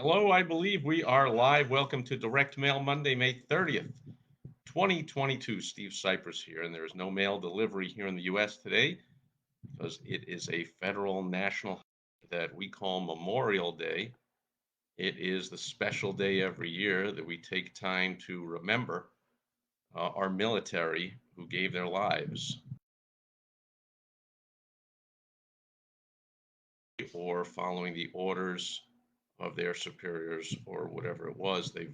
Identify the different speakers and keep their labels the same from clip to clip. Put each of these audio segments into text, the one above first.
Speaker 1: Hello, I believe we are live. Welcome to Direct Mail Monday, May 30th, 2022. Steve Sipress here, and there is no mail delivery here in the U.S. today because it is a federal national holiday that we call Memorial Day. It is the special day every year that we take time to remember our military who gave their lives or following the orders of their superiors or whatever it was. They've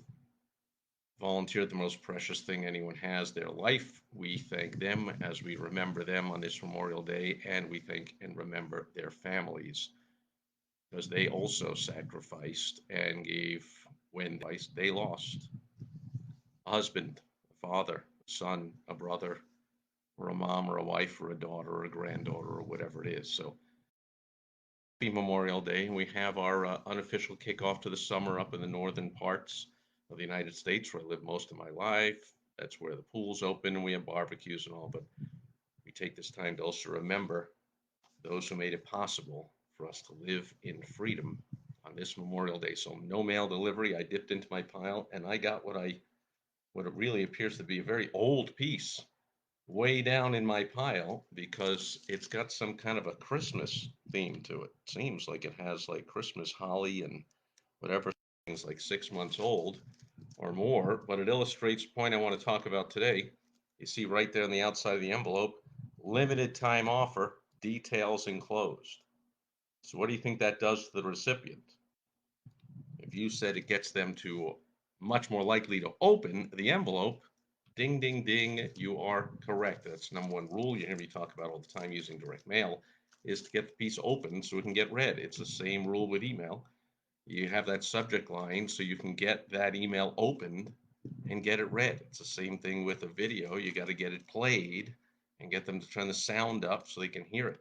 Speaker 1: volunteered the most precious thing anyone has, their life. We thank them as we remember them on this Memorial Day, and we thank and remember their families because they also sacrificed and gave when they lost a husband, a father, a son, a brother, or a mom or a wife or a daughter or a granddaughter or whatever it is. So happy Memorial Day, and we have our unofficial kickoff to the summer up in the northern parts of the United States where I lived most of my life. That's where the pool's open and we have barbecues and all, but we take this time to also remember those who made it possible for us to live in freedom on this Memorial Day. So no mail delivery. I dipped into my pile and I got what it really appears to be a very old piece way down in my pile because it's got some kind of a Christmas theme to it. Seems like it has like Christmas holly and whatever things like 6 months old or more, but it illustrates the point I want to talk about today. You see right there on the outside of the envelope, limited time offer, details enclosed. So what do you think that does to the recipient? If you said it gets them to much more likely to open the envelope, ding, ding, ding, you are correct. That's number one rule you hear me talk about all the time using direct mail is to get the piece open so it can get read. It's the same rule with email. You have that subject line so you can get that email opened and get it read. It's the same thing with a video. You got to get it played and get them to turn the sound up so they can hear it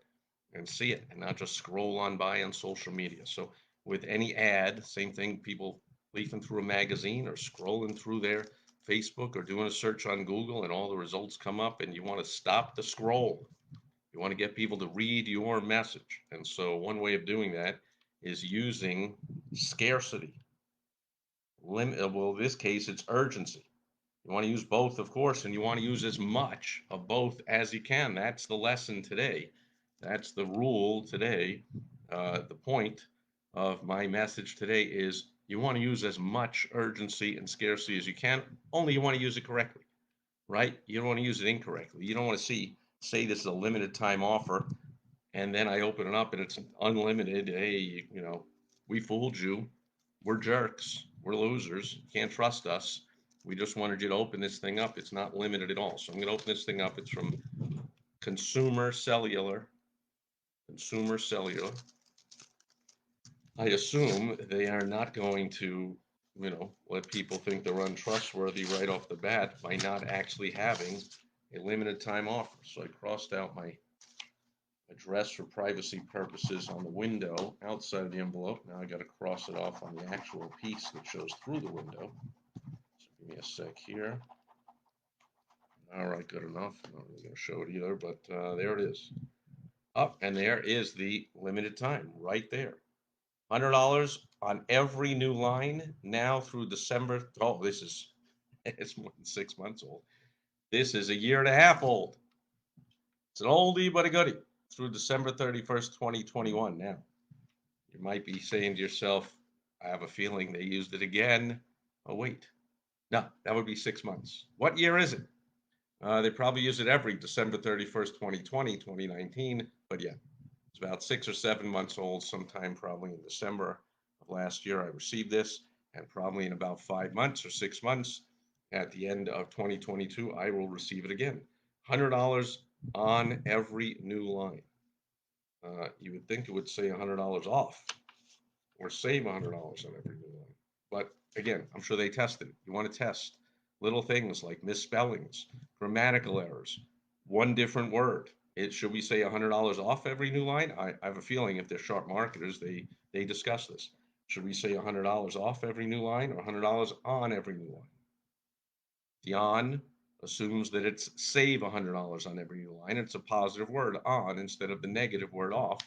Speaker 1: and see it and not just scroll on by on social media. So with any ad, same thing, people leafing through a magazine or scrolling through their Facebook or doing a search on Google and all the results come up and you want to stop the scroll. You want to get people to read your message. And so one way of doing that is using scarcity. Well, in this case, it's urgency. You want to use both, of course, and you want to use as much of both as you can. That's the lesson today. That's the rule today. The point of my message today is you want to use as much urgency and scarcity as you can, only you want to use it correctly, right? You don't want to use it incorrectly. You don't want to say this is a limited time offer, and then I open it up and it's unlimited. Hey, we fooled you. We're jerks. We're losers. You can't trust us. We just wanted you to open this thing up. It's not limited at all. So I'm going to open this thing up. It's from Consumer Cellular. Consumer Cellular. I assume they are not going to, let people think they're untrustworthy right off the bat by not actually having a limited time offer. So I crossed out my address for privacy purposes on the window outside of the envelope. Now I got to cross it off on the actual piece that shows through the window. So give me a sec here. All right, good enough. I'm not really going to show it either, but there it is. Up, and there is the limited time right there. $100 on every new line now through December. Oh, it's more than 6 months old. This is a year and a half old. It's an oldie but a goodie through December 31st, 2021 now. You might be saying to yourself, I have a feeling they used it again. Oh, wait. No, that would be 6 months. What year is it? They probably use it every December 31st, 2020, 2019. But yeah, it's about 6 or 7 months old, sometime probably in December of last year. I received this, and probably in about 5 months or 6 months at the end of 2022, I will receive it again. $100 on every new line. You would think it would say $100 off or save $100 on every new line. But again, I'm sure they tested it. You want to test little things like misspellings, grammatical errors, one different word. Should we say $100 off every new line? I have a feeling if they're sharp marketers, they discuss this. Should we say $100 off every new line or $100 on every new line? The on assumes that it's save $100 on every new line. It's a positive word on instead of the negative word off.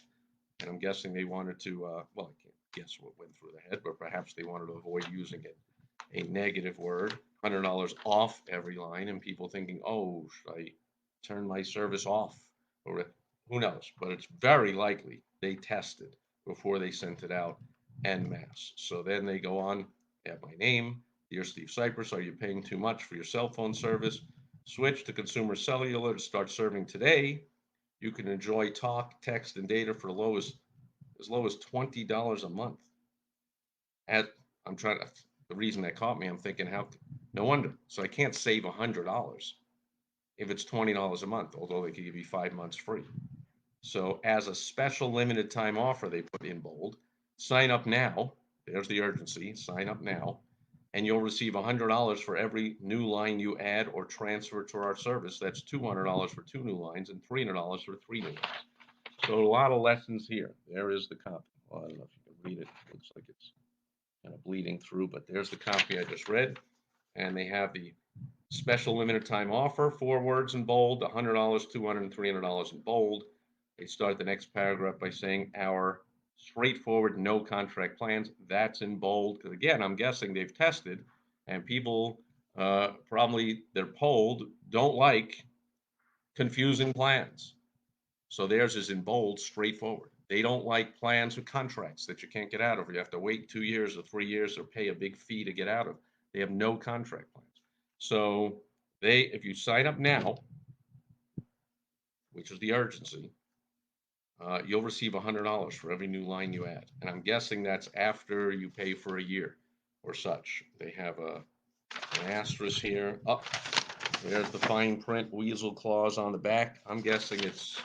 Speaker 1: And I'm guessing they wanted to, well, I can't guess what went through their head, but perhaps they wanted to avoid using a negative word. $100 off every line, and people thinking, oh, should I turn my service off? Or who knows? But it's very likely they tested before they sent it out en masse. So then they go on, add my name, dear Steve Sipress, are you paying too much for your cell phone service? Switch to consumer cellular to start serving today. You can enjoy talk, text, and data for as low as $20 a month. At I'm trying to the reason that caught me, I'm thinking how no wonder. So I can't save $100 if it's $20 a month, although they could give you 5 months free. So as a special limited time offer, they put in bold, sign up now. There's the urgency. Sign up now, and you'll receive $100 for every new line you add or transfer to our service. That's $200 for 2 new lines and $300 for 3 new lines. So a lot of lessons here. There is the copy. Well, I don't know if you can read it. It looks like it's kind of bleeding through, but there's the copy I just read. And they have the special limited time offer, 4 words in bold, $100, $200, and $300 in bold. They start the next paragraph by saying our straightforward no contract plans. That's in bold because again, I'm guessing they've tested and people probably they're polled don't like confusing plans. So theirs is in bold, straightforward. They don't like plans with contracts that you can't get out of. You have to wait 2 years or 3 years or pay a big fee to get out of. They have no contract plans. So if you sign up now, which is the urgency, you'll receive $100 for every new line you add. And I'm guessing that's after you pay for a year or such. They have an asterisk here. Up, there's the fine print weasel clause on the back. I'm guessing it's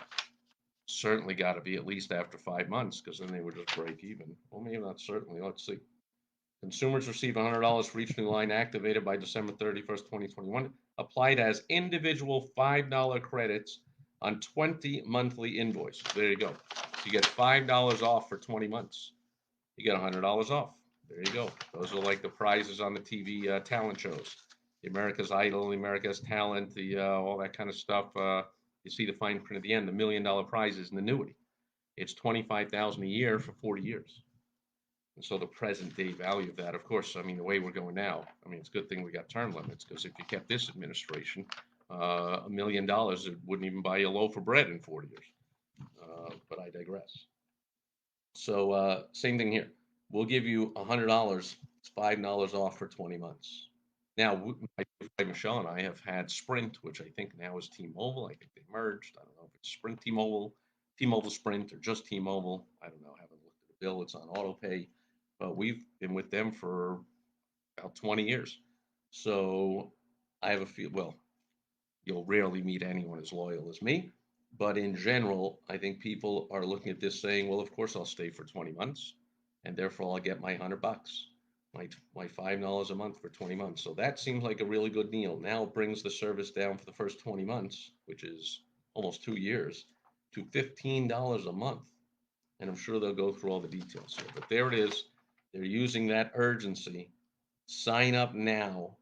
Speaker 1: certainly got to be at least after 5 months because then they would just break even. Well, maybe not certainly. Let's see. Consumers receive $100 for each new line activated by December 31st, 2021, applied as individual $5 credits on 20 monthly invoices. There you go. So you get $5 off for 20 months. You get $100 off. There you go. Those are like the prizes on the TV talent shows. The America's Idol, the America's Talent, the all that kind of stuff. You see the fine print at the end. The $1 million prize is an annuity. It's 25,000 a year for 40 years. And so the present day value of that, of course, I mean, the way we're going now, I mean, it's a good thing we got term limits because if you kept this administration, $1 million, it wouldn't even buy you a loaf of bread in 40 years. But I digress. So same thing here. We'll give you $100. It's $5 off for 20 months. Now, my wife Michelle and I have had Sprint, which I think now is T-Mobile. I think they merged. I don't know if it's Sprint T-Mobile, T-Mobile Sprint, or just T-Mobile. I don't know. I haven't looked at the bill. It's on auto pay. But we've been with them for about 20 years. So I have a feel, well, you'll rarely meet anyone as loyal as me. But in general, I think people are looking at this saying, well, of course I'll stay for 20 months and therefore I'll get my $100, my $5 a month for 20 months. So that seems like a really good deal. Now it brings the service down for the first 20 months, which is almost 2 years, to $15 a month. And I'm sure they'll go through all the details here. But there it is. They're using that urgency. Sign up now.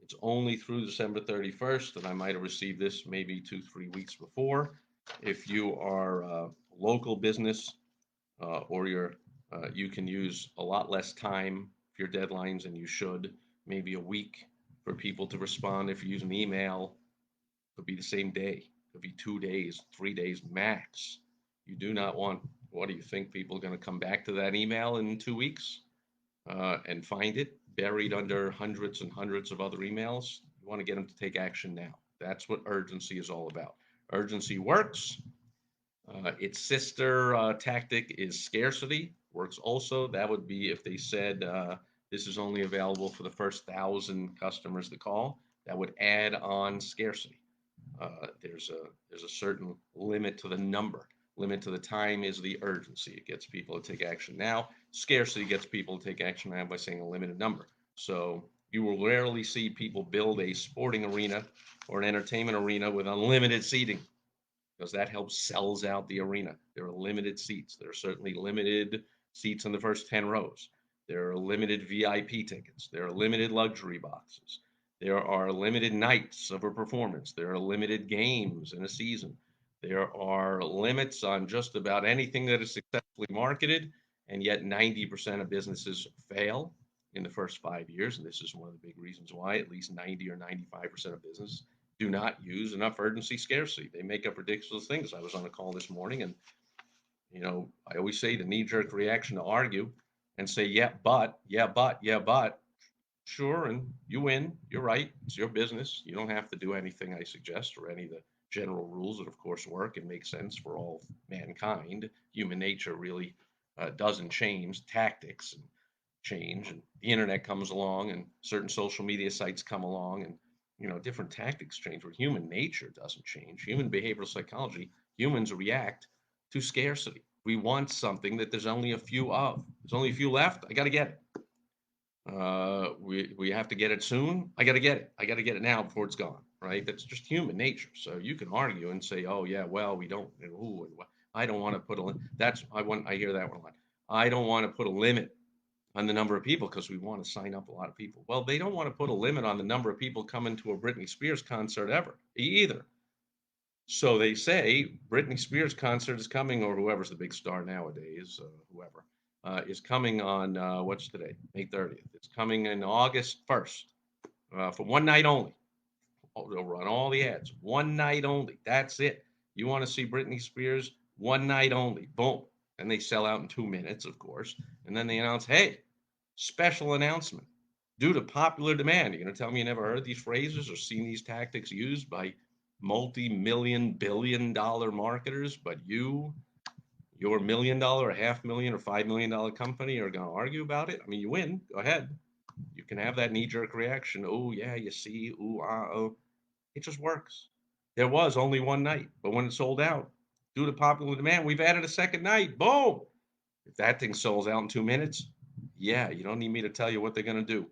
Speaker 1: It's only through December 31st, and I might have received this maybe 2, 3 weeks before. If you are a local business or you can use a lot less time for your deadlines, and you should, maybe a week for people to respond. If you use an email, it could be the same day. It could be 2 days, 3 days max. You do not want, what do you think, people are going to come back to that email in 2 weeks and find it buried under hundreds and hundreds of other emails? You want to get them to take action now. That's what urgency is all about. Urgency works. Its sister tactic is scarcity. Works also. That would be if they said this is only available for the first 1,000 customers to call. That would add on scarcity. There's a certain limit to the number. Limit to the time is the urgency. It gets people to take action now. Scarcity gets people to take action now by saying a limited number. So you will rarely see people build a sporting arena or an entertainment arena with unlimited seating because that helps sells out the arena. There are limited seats. There are certainly limited seats in the first 10 rows. There are limited VIP tickets. There are limited luxury boxes. There are limited nights of a performance. There are limited games in a season. There are limits on just about anything that is successfully marketed, and yet 90% of businesses fail in the first 5 years. And this is one of the big reasons why at least 90 or 95% of businesses do not use enough urgency scarcity. They make up ridiculous things. I was on a call this morning, and I always say the knee-jerk reaction to argue and say, yeah, but, yeah, but, yeah, but. Sure, and you win. You're right. It's your business. You don't have to do anything I suggest or any of the general rules that, of course, work and make sense for all mankind. Human nature really doesn't change. Tactics and change, and the internet comes along, and certain social media sites come along, and different tactics change. Where human nature doesn't change. Human behavioral psychology. Humans react to scarcity. We want something that there's only a few of. There's only a few left. I got to get it. We have to get it soon. I got to get it. I got to get it now before it's gone. Right? That's just human nature. So you can argue and say, "Oh yeah, well we don't." Ooh, I don't want to put a. That's I want. I hear that one a lot. I don't want to put a limit on the number of people because we want to sign up a lot of people. Well, they don't want to put a limit on the number of people coming to a Britney Spears concert ever either. So they say Britney Spears concert is coming, or whoever's the big star nowadays, whoever is coming on what's today, May 30th. It's coming in August 1st for one night only. Oh, they'll run all the ads. One night only. That's it. You want to see Britney Spears? One night only. Boom. And they sell out in 2 minutes, of course. And then they announce, hey, special announcement. Due to popular demand. You're going to tell me you never heard these phrases or seen these tactics used by multi-million, billion-dollar marketers, but your $1 million or $500,000 or $5 million company are going to argue about it? I mean, you win. Go ahead. You can have that knee-jerk reaction. Oh, yeah, you see. Ooh, oh. It just works. There was only one night, but when it sold out, due to popular demand, we've added a second night. Boom! If that thing sells out in 2 minutes, yeah, you don't need me to tell you what they're going to do.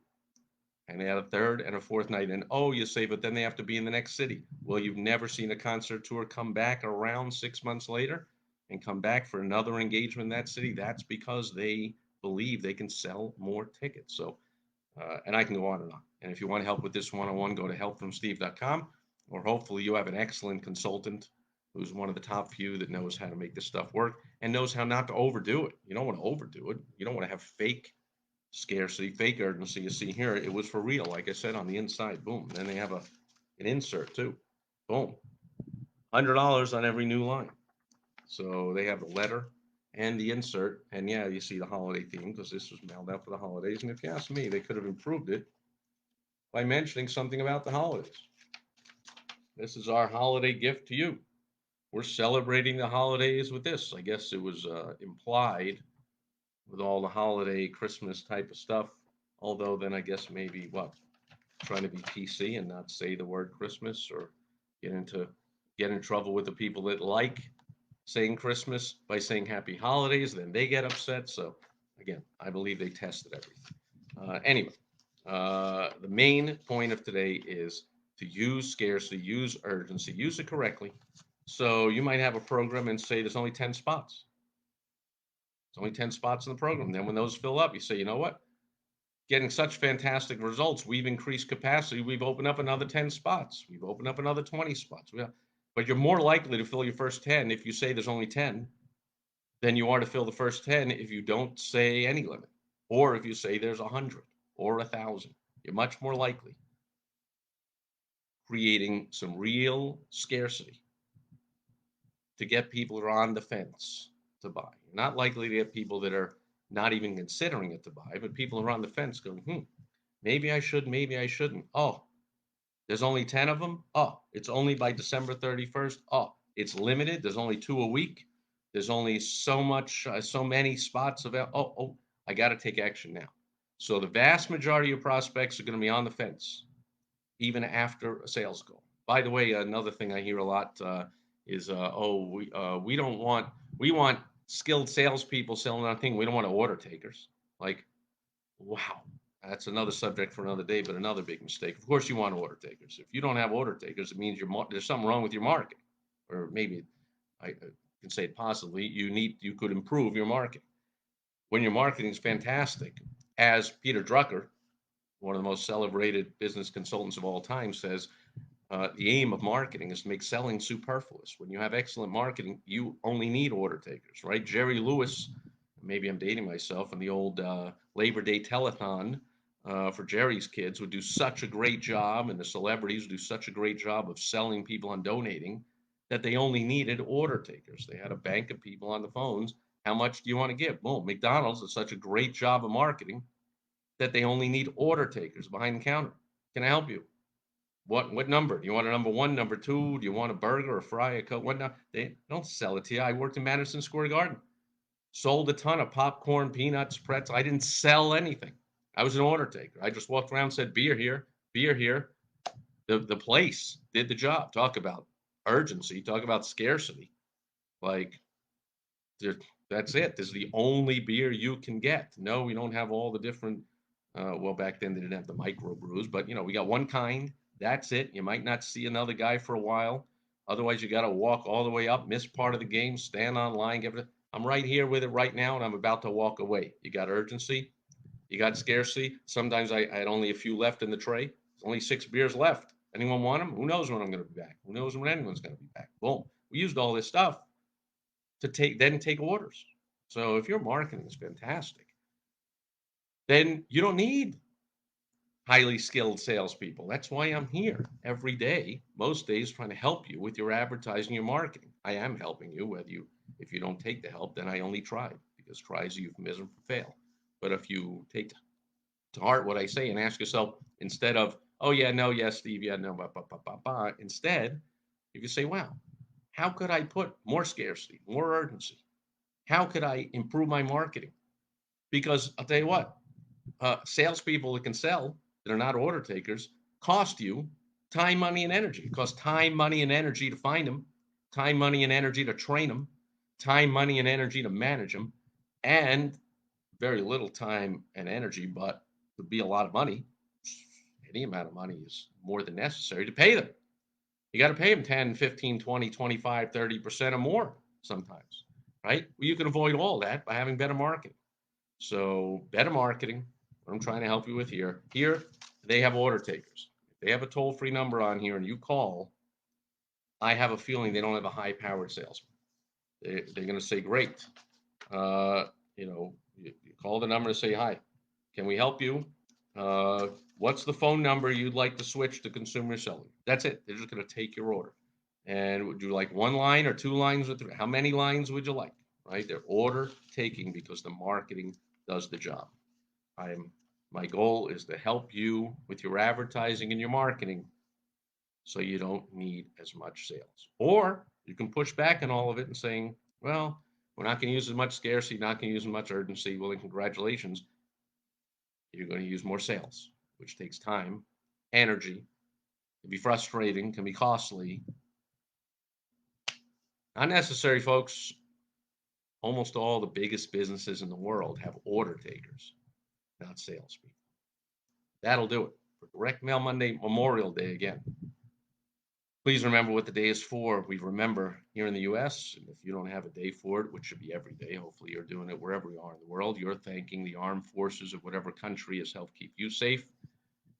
Speaker 1: And they had a third and a fourth night. And oh, you say, but then they have to be in the next city. Well, you've never seen a concert tour come back around 6 months later and come back for another engagement in that city. That's because they believe they can sell more tickets. So, and I can go on and on. And if you want help with this one-on-one, go to helpfromsteve.com, or hopefully you have an excellent consultant who's one of the top few that knows how to make this stuff work and knows how not to overdo it. You don't want to overdo it. You don't want to have fake scarcity, fake urgency. You see here, it was for real, like I said, on the inside. Boom. Then they have an insert too. Boom. $100 on every new line. So they have the letter and the insert. And yeah, you see the holiday theme because this was mailed out for the holidays. And if you ask me, they could have improved it by mentioning something about the holidays. This is our holiday gift to you. We're celebrating the holidays with this. I guess it was implied with all the holiday Christmas type of stuff. Although then I guess maybe what, trying to be PC and not say the word Christmas, or get into get in trouble with the people that like saying Christmas by saying Happy Holidays. Then they get upset. So again, I believe they tested everything. Anyway, the main point of today is to use scarcity, use urgency, use it correctly. So you might have a program and say there's only 10 spots. There's only 10 spots in the program. Then when those fill up, you say, you know what? Getting such fantastic results, we've increased capacity. We've opened up another 10 spots. We've opened up another 20 spots. But you're more likely to fill your first 10 if you say there's only 10 than you are to fill the first 10 if you don't say any limit, or if you say there's 100 or 1,000. You're much more likely creating some real scarcity to get people who are on the fence to buy. You're not likely to get people that are not even considering it to buy, but people who are on the fence going, maybe I should, maybe I shouldn't. Oh, there's only 10 of them. Oh, it's only by December 31st. Oh, it's limited. There's only 2 a week. There's only so many spots available. Oh, I got to take action now. So the vast majority of prospects are going to be on the fence, even after a sales goal. By the way, another thing I hear a lot is, we want skilled salespeople selling our thing. We don't want order takers. Like, wow, that's another subject for another day, but another big mistake. Of course, you want order takers. If you don't have order takers, it means there's something wrong with your market, or maybe I can say it possibly. You could improve your market. When your marketing is fantastic, as Peter Drucker, one of the most celebrated business consultants of all time, says, The aim of marketing is to make selling superfluous. When you have excellent marketing, you only need order takers, right? Jerry Lewis, maybe I'm dating myself, and the old Labor Day telethon for Jerry's kids would do such a great job, and the celebrities do such a great job of selling people on donating that they only needed order takers. They had a bank of people on the phones. How much do you want to give? Boom. McDonald's does such a great job of marketing that they only need order takers behind the counter. Can I help you? What number? Do you want a number one, number two? Do you want a burger, a fry, a coke? What now? They don't sell it to you. I worked in Madison Square Garden. Sold a ton of popcorn, peanuts, pretzels. I didn't sell anything. I was an order taker. I just walked around and said, beer here, beer here. The place did the job. Talk about urgency, talk about scarcity. Like, that's it. This is the only beer you can get. No, we don't have all the different. Well, back then they didn't have the micro brews, but we got one kind. That's it. You might not see another guy for a while. Otherwise, you got to walk all the way up, miss part of the game, stand online, give it. I'm right here with it right now, and I'm about to walk away. You got urgency. You got scarcity. Sometimes I had only a few left in the tray. There's only 6 beers left. Anyone want them? Who knows when I'm going to be back? Who knows when anyone's going to be back? Boom. We used all this stuff to take orders. So if your marketing is fantastic, then you don't need highly skilled salespeople. That's why I'm here every day, most days, trying to help you with your advertising, your marketing. I am helping you. If you don't take the help, then I only tried, because try is a euphemism for fail. But if you take to heart what I say and ask yourself, instead of, oh yeah, no, yes, Steve, yeah, no, instead, you can say, wow, how could I put more scarcity, more urgency? How could I improve my marketing? Because I'll tell you what, salespeople that can sell, that are not order takers, cost you time, money, and energy. It costs time, money, and energy to find them, time, money, and energy to train them, time, money, and energy to manage them, and very little time and energy, but would be a lot of money. Any amount of money is more than necessary to pay them. You got to pay them 10, 15, 20, 25, 30% or more sometimes, right? Well, you can avoid all that by having better marketing. So better marketing, what I'm trying to help you with here. Here, they have order takers. If they have a toll-free number on here and you call, I have a feeling they don't have a high-powered salesman. They're going to say, great. Uh, you call the number to say, hi, can we help you? What's the phone number you'd like to switch to consumer selling? That's it. They're just going to take your order. And would you like one line or two lines? How many lines would you like? Right? They're order taking because the marketing does the job. My goal is to help you with your advertising and your marketing so you don't need as much sales. Or you can push back on all of it and saying, well, we're not going to use as much scarcity, not going to use as much urgency. Well, then congratulations. You're going to use more sales, which takes time, energy, can be frustrating, can be costly. Not necessary, folks. Almost all the biggest businesses in the world have order takers, not salespeople. That'll do it for Direct Mail Monday, Memorial Day again. Please remember what the day is for. We remember here in the U.S., and if you don't have a day for it, which should be every day, hopefully you're doing it wherever you are in the world, you're thanking the armed forces of whatever country has helped keep you safe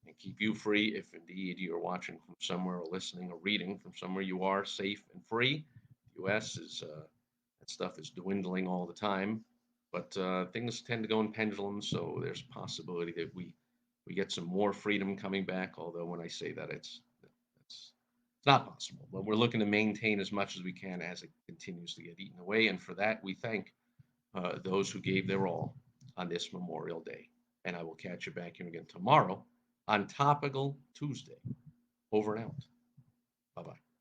Speaker 1: and keep you free. If indeed you're watching from somewhere or listening or reading from somewhere you are safe and free, the U.S. is that stuff is dwindling all the time, but things tend to go in pendulums, so there's a possibility that we get some more freedom coming back. Although when I say that, it's not possible, but we're looking to maintain as much as we can as it continues to get eaten away. And for that, we thank those who gave their all on this Memorial Day. And I will catch you back here again tomorrow on Topical Tuesday. Over and out. Bye bye.